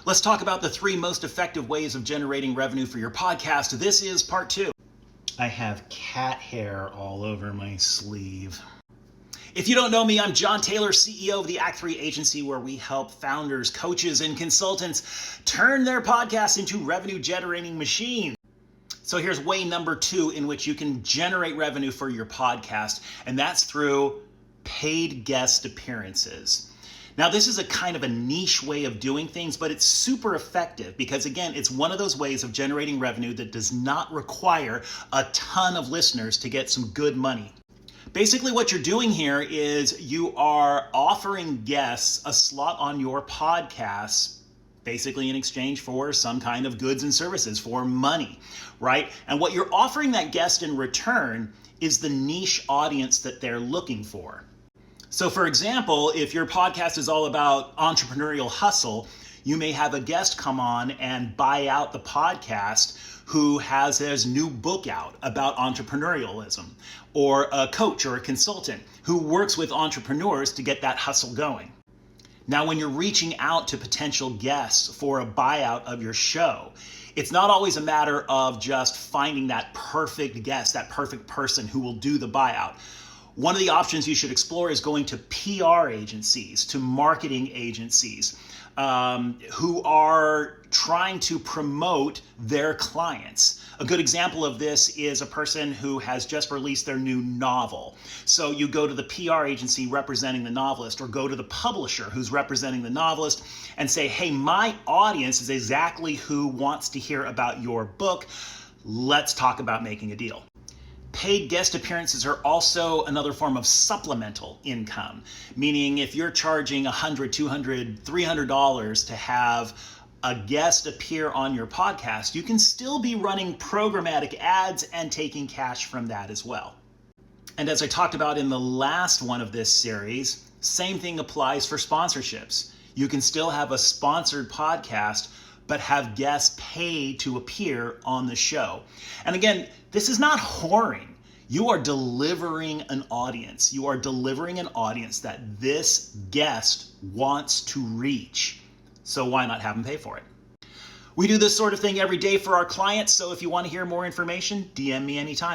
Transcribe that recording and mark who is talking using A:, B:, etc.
A: Let's talk about the 3 most effective ways of generating revenue for your podcast. This is part 2. I have cat hair all over my sleeve. If you don't know me, I'm John Taylor, CEO of the Act 3 agency, where we help founders, coaches, and consultants turn their podcasts into revenue-generating machines. So here's way number 2 in which you can generate revenue for your podcast, and that's through paid guest appearances. Now, this is a kind of a niche way of doing things, but it's super effective because, again, it's one of those ways of generating revenue that does not require a ton of listeners to get some good money. Basically, what you're doing here is you are offering guests a slot on your podcast, basically in exchange for some kind of goods and services, for money, right? And what you're offering that guest in return is the niche audience that they're looking for. So for example, if your podcast is all about entrepreneurial hustle, you may have a guest come on and buy out the podcast who has his new book out about entrepreneurialism, or a coach or a consultant who works with entrepreneurs to get that hustle going. Now, when you're reaching out to potential guests for a buyout of your show, it's not always a matter of just finding that perfect guest, that perfect person who will do the buyout. One of the options you should explore is going to PR agencies, to marketing agencies who are trying to promote their clients. A good example of this is a person who has just released their new novel. So you go to the PR agency representing the novelist, or go to the publisher who's representing the novelist and say, hey, my audience is exactly who wants to hear about your book. Let's talk about making a deal. Paid guest appearances are also another form of supplemental income, meaning if you're charging $100, $200, $300 to have a guest appear on your podcast, you can still be running programmatic ads and taking cash from that as well. And as I talked about in the last one of this series, same thing applies for sponsorships. You can still have a sponsored podcast, but have guests pay to appear on the show. And again, this is not whoring. You are delivering an audience. You are delivering an audience that this guest wants to reach. So why not have them pay for it? We do this sort of thing every day for our clients. So if you want to hear more information, DM me anytime.